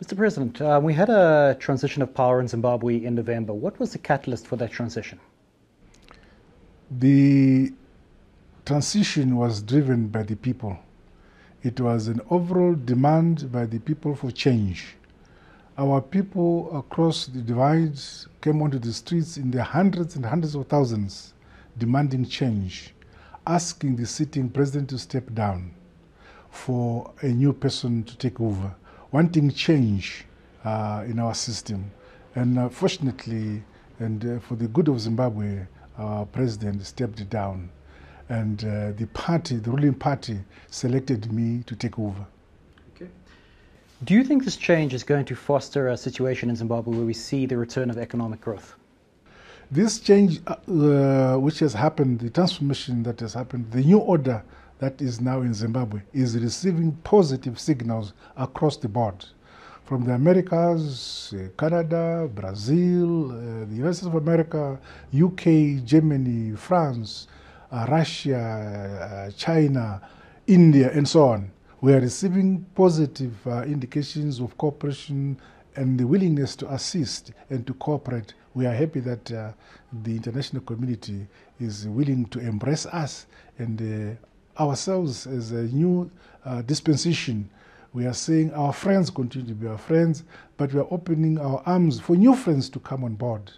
Mr. President, we had a transition of power in Zimbabwe in November. What was the catalyst for that transition? The transition was driven by the people. It was an overall demand by the people for change. Our people across the divides came onto the streets in their hundreds and hundreds of thousands, demanding change, asking the sitting president to step down for a new person to take over, wanting change in our system. And fortunately, and for the good of Zimbabwe, our president stepped down. And the ruling party, selected me to take over. Okay. Do you think this change is going to foster a situation in Zimbabwe where we see the return of economic growth? This change which has happened, the transformation that has happened, the new order that is now in Zimbabwe is receiving positive signals across the board. From the Americas, Canada, Brazil, the United States of America, UK, Germany, France, Russia, China, India, and so on. We are receiving positive indications of cooperation and the willingness to assist and to cooperate. We are happy that the international community is willing to embrace us and ourselves as a new dispensation. We are saying our friends continue to be our friends, but we are opening our arms for new friends to come on board.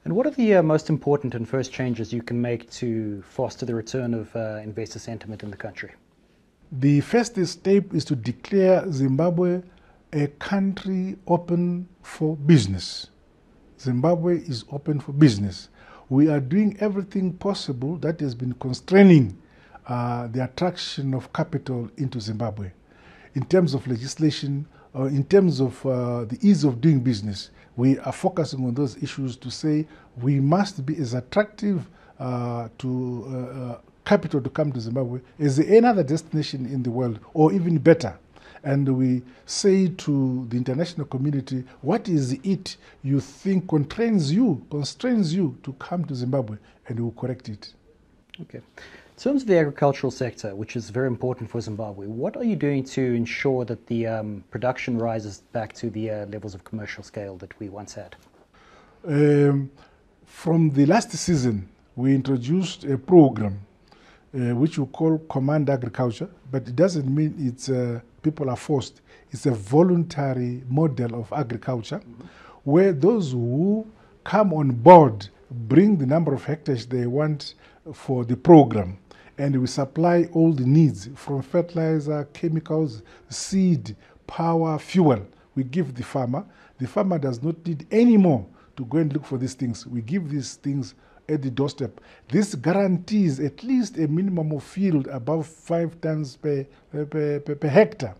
And what are the most important and first changes you can make to foster the return of investor sentiment in the country? The first step is to declare Zimbabwe a country open for business. Zimbabwe is open for business. We are doing everything possible that has been constraining the attraction of capital into Zimbabwe. In terms of legislation, in terms of the ease of doing business, we are focusing on those issues to say we must be as attractive to capital to come to Zimbabwe as any other destination in the world, or even better. And we say to the international community, what is it you think constrains you to come to Zimbabwe, and we will correct it. Okay. In terms of the agricultural sector, which is very important for Zimbabwe, what are you doing to ensure that the production rises back to the levels of commercial scale that we once had? From the last season, we introduced a program which we call Command Agriculture, but it doesn't mean it's people are forced. It's a voluntary model of agriculture where those who come on board bring the number of hectares they want for the program, and we supply all the needs from fertilizer, chemicals, seed, power, fuel. We give the farmer. The farmer does not need any more to go and look for these things. We give these things at the doorstep. This guarantees at least a minimum of yield above 5 tons per hectare.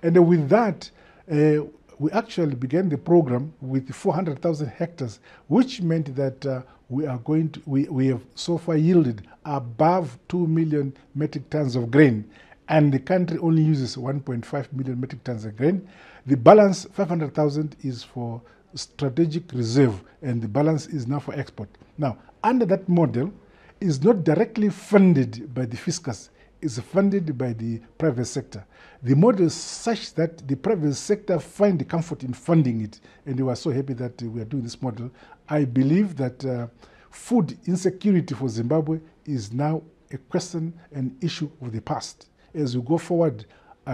And with that, we actually began the program with 400,000 hectares, which meant that we have so far yielded above 2 million metric tons of grain, and the country only uses 1.5 million metric tons of grain. The balance, 500,000, is for strategic reserve, and the balance is now for export. Now, under that model, is not directly funded by the fiscus, it's funded by the private sector. The model is such that the private sector find the comfort in funding it, and we are so happy that we are doing this model. I believe that food insecurity for Zimbabwe is now a question and issue of the past. As we go forward,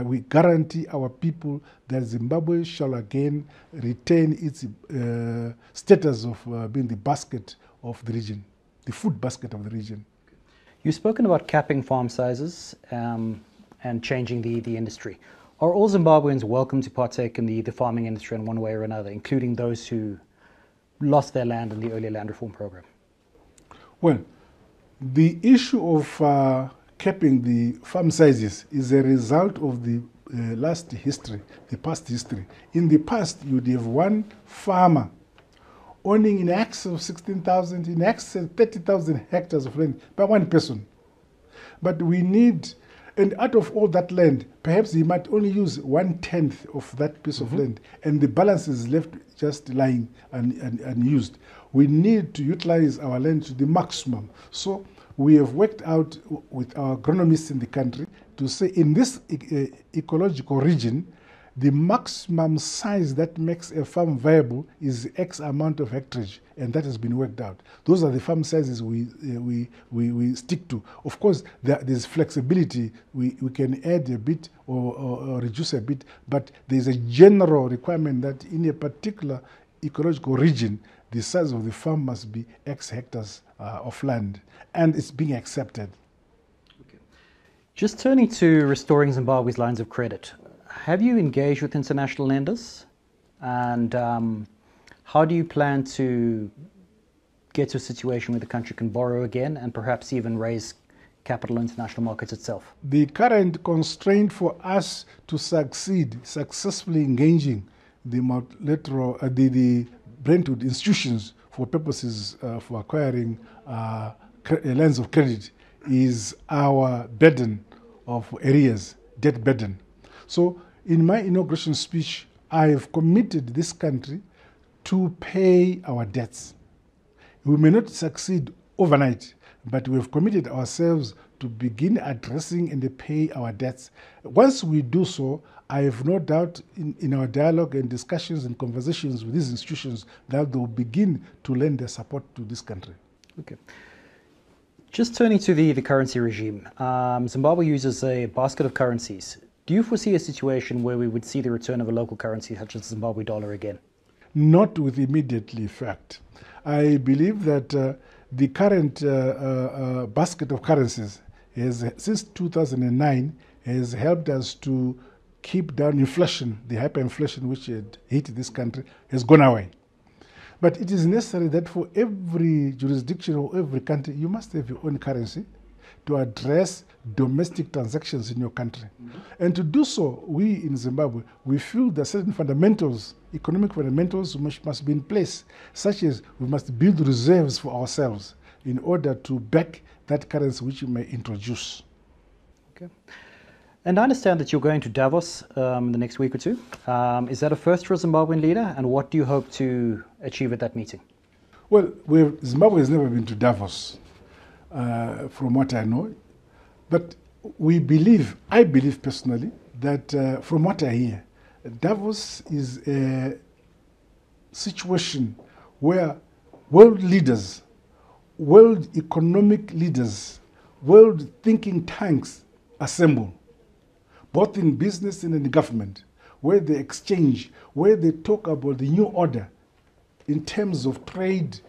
we guarantee our people that Zimbabwe shall again retain its status of being the basket of the region, the food basket of the region. You've spoken about capping farm sizes and changing the industry. Are all Zimbabweans welcome to partake in the farming industry in one way or another, including those who lost their land in the earlier land reform program? Well, the issue of capping the farm sizes is a result of the past history. In the past, you'd have one farmer owning in excess of 16,000, in excess of 30,000 hectares of land by one person. But we need, and out of all that land, perhaps he might only use 1/10 of that piece of land, and the balance is left just lying unused. We need to utilize our land to the maximum. So we have worked out with our agronomists in the country to say in this ecological region, the maximum size that makes a farm viable is X amount of hectarage, and that has been worked out. Those are the farm sizes we stick to. Of course, there's flexibility. We can add a bit or reduce a bit, but there's a general requirement that in a particular ecological region, the size of the farm must be X hectares of land, and it's being accepted. Okay. Just turning to restoring Zimbabwe's lines of credit, have you engaged with international lenders, and how do you plan to get to a situation where the country can borrow again and perhaps even raise capital in international markets itself? The current constraint for us to successfully engaging the multilateral, the Brentwood institutions for purposes for acquiring lines of credit is our burden of arrears, debt burden. So in my inauguration speech, I have committed this country to pay our debts. We may not succeed overnight, but we have committed ourselves to begin addressing and pay our debts. Once we do so, I have no doubt in our dialogue and discussions and conversations with these institutions that they will begin to lend their support to this country. Okay. Just turning to the currency regime, Zimbabwe uses a basket of currencies. Do you foresee a situation where we would see the return of a local currency such as the Zimbabwe dollar again? Not with immediate effect. I believe that the current basket of currencies has, since 2009, has helped us to keep down inflation. The hyperinflation which had hit this country has gone away. But it is necessary that for every jurisdiction or every country, you must have your own currency to address domestic transactions in your country. Mm-hmm. And to do so, we in Zimbabwe, we feel that certain fundamentals, economic fundamentals must be in place, such as we must build reserves for ourselves in order to back that currency which we may introduce. Okay. And I understand that you're going to Davos in the next week or two. Is that a first for a Zimbabwean leader, and what do you hope to achieve at that meeting? Well, Zimbabwe has never been to Davos, from what I know. But I believe personally, that from what I hear, Davos is a situation where world leaders, world economic leaders, world thinking tanks assemble, both in business and in government, where they exchange, where they talk about the new order in terms of trade,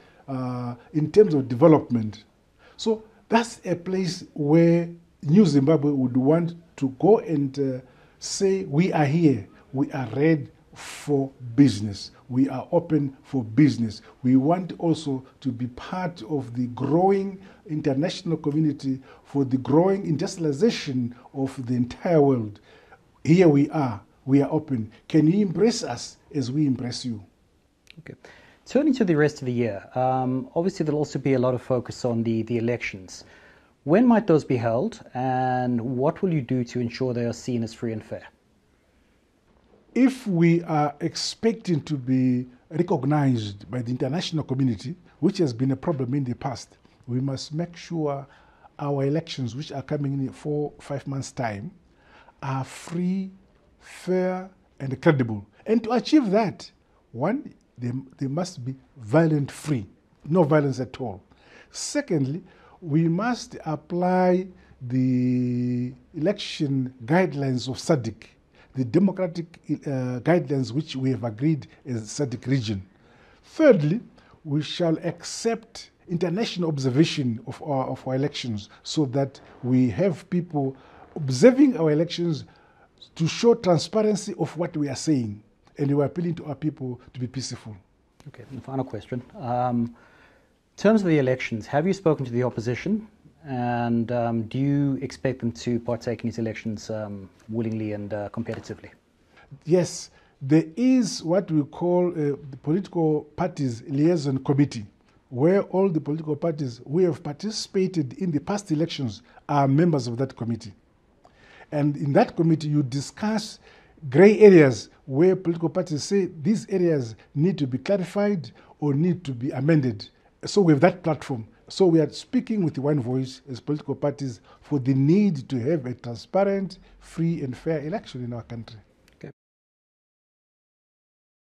in terms of development. So that's a place where New Zimbabwe would want to go and say, we are here, we are ready for business, we are open for business. We want also to be part of the growing international community for the growing industrialization of the entire world. Here we are open. Can you embrace us as we embrace you? Okay. Turning to the rest of the year, obviously there'll also be a lot of focus on the elections. When might those be held, and what will you do to ensure they are seen as free and fair? If we are expecting to be recognized by the international community, which has been a problem in the past, we must make sure our elections, which are coming in 4-5 months' time, are free, fair, and credible. And to achieve that, one, they must be violence-free, no violence at all. Secondly, we must apply the election guidelines of SADC, the democratic guidelines which we have agreed as SADC region. Thirdly, we shall accept international observation of our elections so that we have people observing our elections to show transparency of what we are saying. And we are appealing to our people to be peaceful. Okay, and the final question. In terms of the elections, have you spoken to the opposition, and do you expect them to partake in these elections willingly and competitively? Yes, there is what we call the political parties liaison committee, where all the political parties who have participated in the past elections are members of that committee. And in that committee, you discuss gray areas where political parties say these areas need to be clarified or need to be amended. So we have that platform. So we are speaking with one voice as political parties for the need to have a transparent, free and fair election in our country.